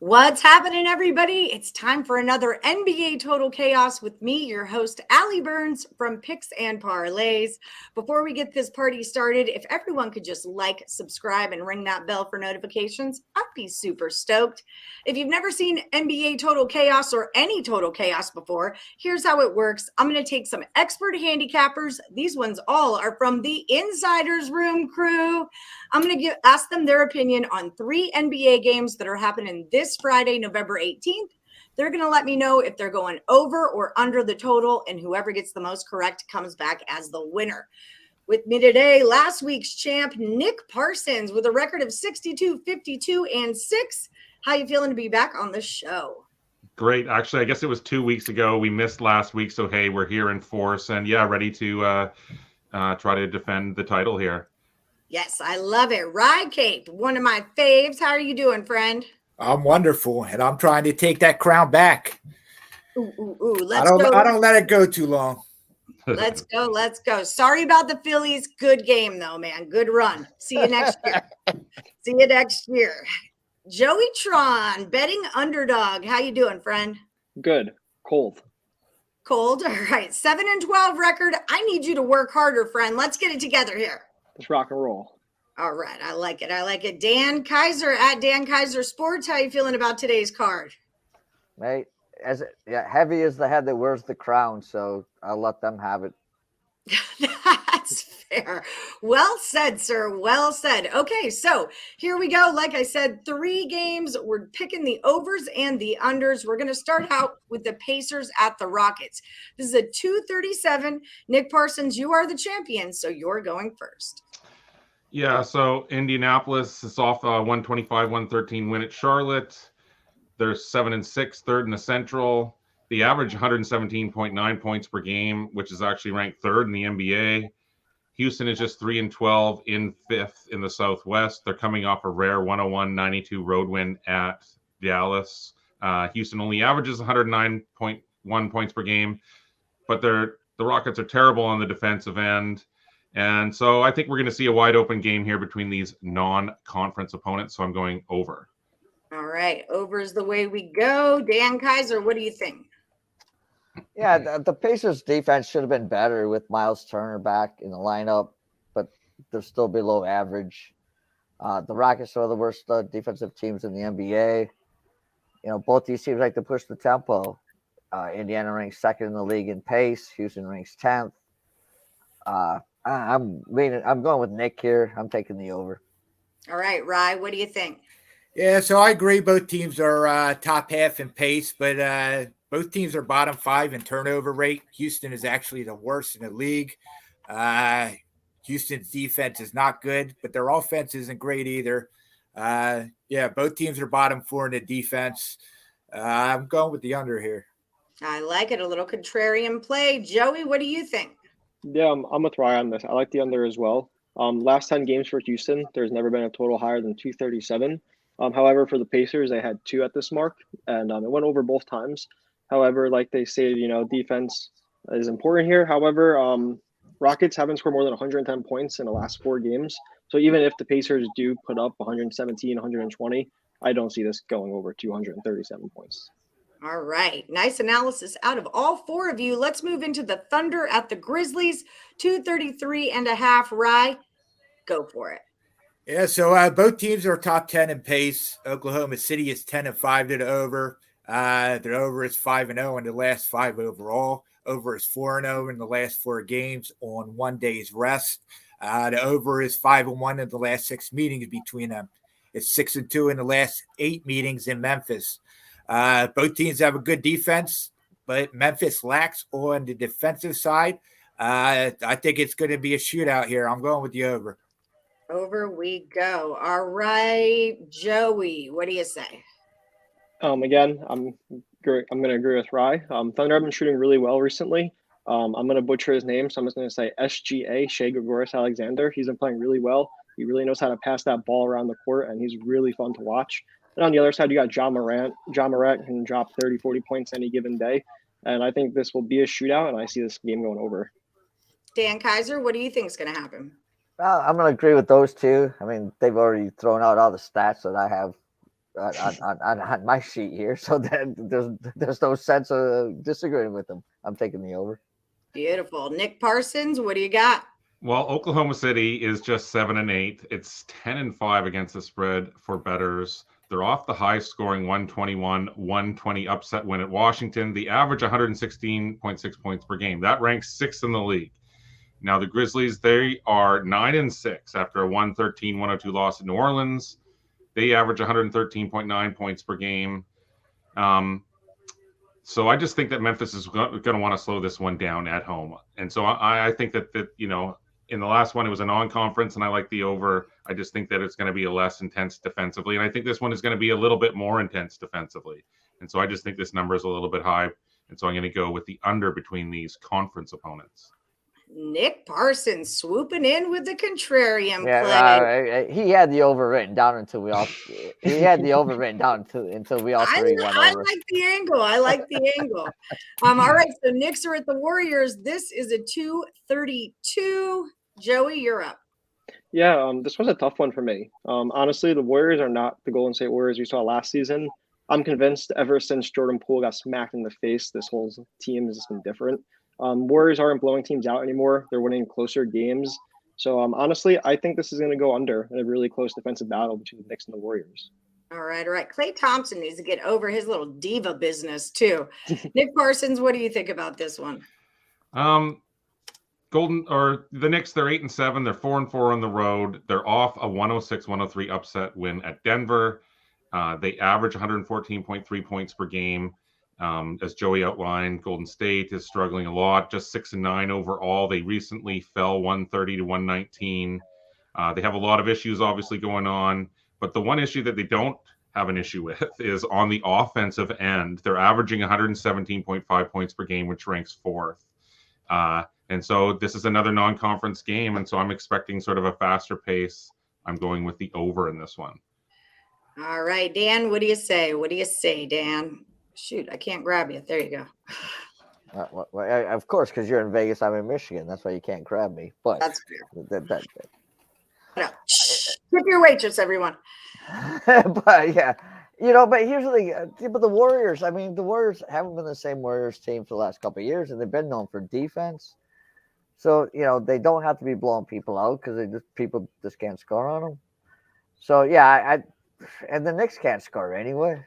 What's happening, everybody? It's time for another NBA Total Chaos with me, your host, Ali Burns from Picks and Parlays. Before we get this party started, if everyone could just like, subscribe, and ring that bell for notifications, I'd be super stoked. If you've never seen NBA Total Chaos or any Total Chaos before, here's how it works. I'm going to take some expert handicappers. These ones all are from the Insiders Room crew. I'm going to ask them their opinion on 3 NBA games that are happening this Friday, November 18th. They're going to let me know if they're going over or under the total, and whoever gets the most correct comes back as the winner. With me today, last week's champ, Nick Parsons, with a record of 62, 52, and 6. How you feeling to be back on the show? Great. Actually, I guess it was 2 weeks ago. We missed last week, so hey, we're here in force, and yeah, ready to try to defend the title here. Yes, I love it. WryCape, one of my faves. How are you doing, friend? I'm wonderful, and I'm trying to take that crown back. Let's go. I don't let it go too long. Let's go. Sorry about the Phillies. Good game, though, man. Good run. See you next year. Joey Tron, betting underdog. How you doing, friend? Good. Cold. All right. 7-12 record. I need you to work harder, friend. Let's get it together here. Let's rock and roll. All right. I like it. Dan Kaiser at Dan Kaiser Sports. How you feeling about today's card? Mate, heavy is the head that wears the crown, so I'll let them have it. That's fair. Well said, sir. Well said. Okay, so here we go. Like I said, 3 games. We're picking the overs and the unders. We're going to start out with the Pacers at the Rockets. This is a 237. Nick Parsons, you are the champion, so you're going first. Yeah, so Indianapolis is off a 125-113 win at Charlotte. They're 7-6, third in the Central. The average 117.9 points per game, which is actually ranked third in the NBA. Houston is just 3-12 in fifth in the Southwest. They're coming off a rare 101-92 road win at Dallas. Houston only averages 109.1 points per game, but the Rockets are terrible on the defensive end. And so I think we're going to see a wide open game here between these non-conference opponents. So I'm going over. All right. Over is the way we go. Dan Kaiser, what do you think? Yeah, the Pacers defense should have been better with Miles Turner back in the lineup, but they're still below average. The Rockets are the worst defensive teams in the NBA. You know, both these teams like to push the tempo. Indiana ranks second in the league in pace. Houston ranks 10th. I'm going with Nick here. I'm taking the over. All right, Rye, what do you think? Yeah, so I agree. Both teams are top half in pace, but both teams are bottom 5 in turnover rate. Houston is actually the worst in the league. Houston's defense is not good, but their offense isn't great either. Both teams are bottom 4 in the defense. I'm going with the under here. I like it. A little contrarian play. Joey, what do you think? Yeah, I'm with Ryan on this. I like the under as well. Last 10 games for Houston, there's never been a total higher than 237. However, for the Pacers, they had 2 at this mark, and it went over both times. However, like they stated, defense is important here. However, Rockets haven't scored more than 110 points in the last 4 games. So even if the Pacers do put up 117, 120, I don't see this going over 237 points. All right. Nice analysis out of all 4 of you. Let's move into the Thunder at the Grizzlies. 233.5. Rye, go for it. Yeah, so both teams are top 10 in pace. Oklahoma City is 10-5 to the over. Their over is 5-0 in the last 5 overall. Over is 4-0 in the last 4 games on 1 day's rest. The over is 5-1 in the last 6 meetings between them. It's 6-2 in the last 8 meetings in Memphis. Both teams have a good defense, but Memphis lacks on the defensive side. I think it's going to be a shootout here. I'm going with the over. Over we go. All right, Joey, what do you say? Again, I'm going to agree with Rye. Thunder have been shooting really well recently. I'm going to butcher his name, so I'm just going to say SGA, Shai Gilgeous-Alexander. He's been playing really well. He really knows how to pass that ball around the court, and he's really fun to watch. And on the other side, you got John Morant. John Morant can drop 30, 40 points any given day. And I think this will be a shootout, and I see this game going over. Dan Kaiser, what do you think is going to happen? I'm going to agree with those two. I mean, they've already thrown out all the stats that I have on my sheet here, so that there's no sense of disagreeing with them. I'm taking the over. Beautiful. Nick Parsons, what do you got? Well, Oklahoma City is just 7-8. It's 10-5 against the spread for bettors. They're off the high-scoring 121-120 upset win at Washington. The average 116.6 points per game. That ranks sixth in the league. Now the Grizzlies, they are 9-6 after a 113-102 loss at New Orleans. They average 113.9 points per game. So I just think that Memphis is going to want to slow this one down at home. And so I think that in the last one, it was a non-conference, and I like the over. I just think that it's going to be less intense defensively. And I think this one is going to be a little bit more intense defensively. And so I just think this number is a little bit high. And so I'm going to go with the under between these conference opponents. Nick Parsons swooping in with the contrarian play. He had the over written down until we all three went over. I like the angle. I like the angle. All right, so Knicks are at the Warriors. This is a 232. Joey, you're up. Yeah, this was a tough one for me. Honestly, the Warriors are not the Golden State Warriors we saw last season. I'm convinced ever since Jordan Poole got smacked in the face, this whole team has just been different. Warriors aren't blowing teams out anymore. They're winning closer games. So honestly, I think this is going to go under in a really close defensive battle between the Knicks and the Warriors. All right. Klay Thompson needs to get over his little diva business too. Nick Parsons, what do you think about this one? The Knicks, they're 8-7. They're 4-4 on the road. They're off a 106-103 upset win at Denver. They average 114.3 points per game. As Joey outlined, Golden State is struggling a lot, just 6-9 overall. They recently fell 130-119. They have a lot of issues obviously going on, but the one issue that they don't have an issue with is on the offensive end. They're averaging 117.5 points per game, which ranks fourth. And so this is another non-conference game, and so I'm expecting sort of a faster pace. I'm going with the over in this one. All right, Dan, what do you say? What do you say, Dan? Shoot, I can't grab you. There you go. Of course, because you're in Vegas, I'm in Michigan. That's why you can't grab me. But that's fair. No. Tip your waitress, everyone. But yeah, but here's the thing. But the Warriors, the Warriors haven't been the same Warriors team for the last couple of years, and they've been known for defense. So they don't have to be blowing people out because people just can't score on them. So yeah, and the Knicks can't score anyway.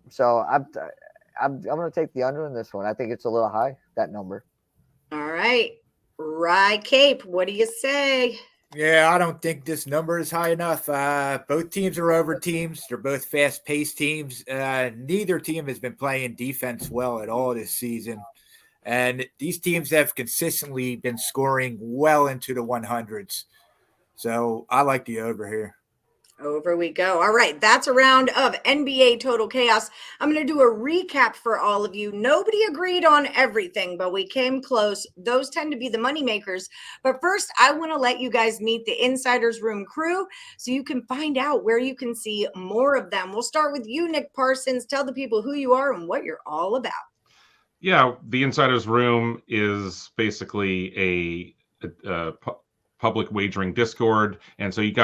So I'm going to take the under in this one. I think it's a little high, that number. All right. WryCape, what do you say? Yeah, I don't think this number is high enough. Both teams are over teams. They're both fast-paced teams. Neither team has been playing defense well at all this season. And these teams have consistently been scoring well into the 100s. So I like the over here. Over we go. All right. That's a round of NBA Total Chaos. I'm going to do a recap for all of you. Nobody agreed on everything, but we came close. Those tend to be the money makers. But first, I want to let you guys meet the Insiders Room crew so you can find out where you can see more of them. We'll start with you, Nick Parsons. Tell the people who you are and what you're all about. Yeah, the Insiders Room is basically a public wagering Discord. And so you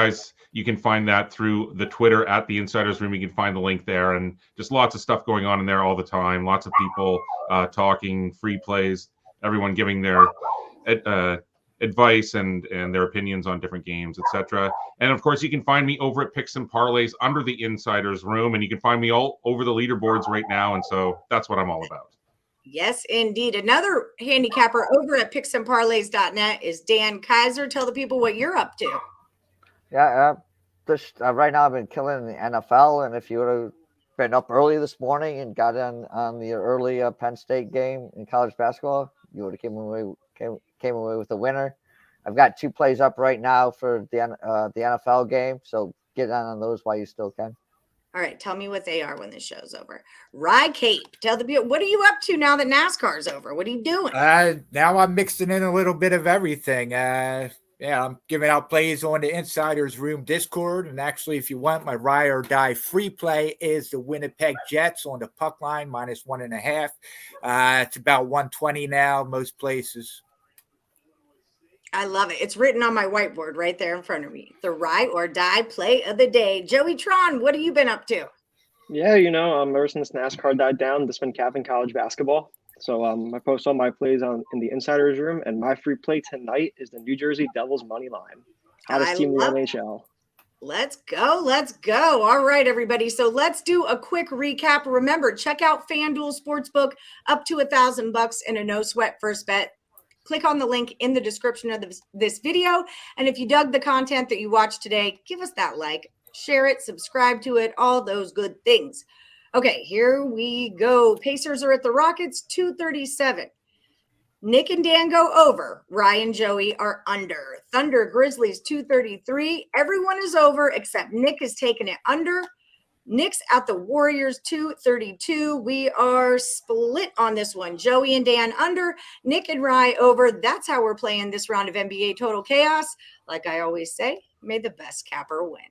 can find that through the Twitter at the Insiders Room. You can find the link there, and just lots of stuff going on in there all the time. Lots of people talking, free plays, everyone giving their advice and their opinions on different games, etc. And of course, you can find me over at Picks and Parlays under the Insiders Room, and you can find me all over the leaderboards right now. And so that's what I'm all about. Yes, indeed. Another handicapper over at picksandparlays.net is Dan Kaiser. Tell the people what you're up to. Yeah, right now I've been killing the NFL, and if you would have been up early this morning and got on the early Penn State game in college basketball, you would have came away with a winner. I've got 2 plays up right now for the NFL game, so get on those while you still can. All right, tell me what they are when the show's over. WryCape, tell the people, what are you up to now that NASCAR's over? What are you doing? Now I'm mixing in a little bit of everything. I'm giving out plays on the Insiders Room Discord. And actually, if you want, my ride or die free play is the Winnipeg Jets on the puck line, -1.5. It's about 120 now, most places. I love it. It's written on my whiteboard right there in front of me. The ride or die play of the day. Joey Tron, what have you been up to? Yeah, ever since NASCAR died down, just been capping college basketball. So I post all my plays in the insiders room, and my free play tonight is the New Jersey Devils money line. Hottest team in the NHL. Let's go. Let's go. All right, everybody. So let's do a quick recap. Remember, check out FanDuel Sportsbook, up to $1,000 in a no sweat first bet. Click on the link in the description of this video. And if you dug the content that you watched today, give us that like, share it, subscribe to it, all those good things. Okay, here we go. Pacers are at the Rockets, 237. Nick and Dan go over. Ryan and Joey are under. Thunder, Grizzlies, 233. Everyone is over except Nick is taking it under. Knicks at the Warriors, 232. We are split on this one. Joey and Dan under. Nick and Rye over. That's how we're playing this round of NBA Total Chaos. Like I always say, may the best capper win.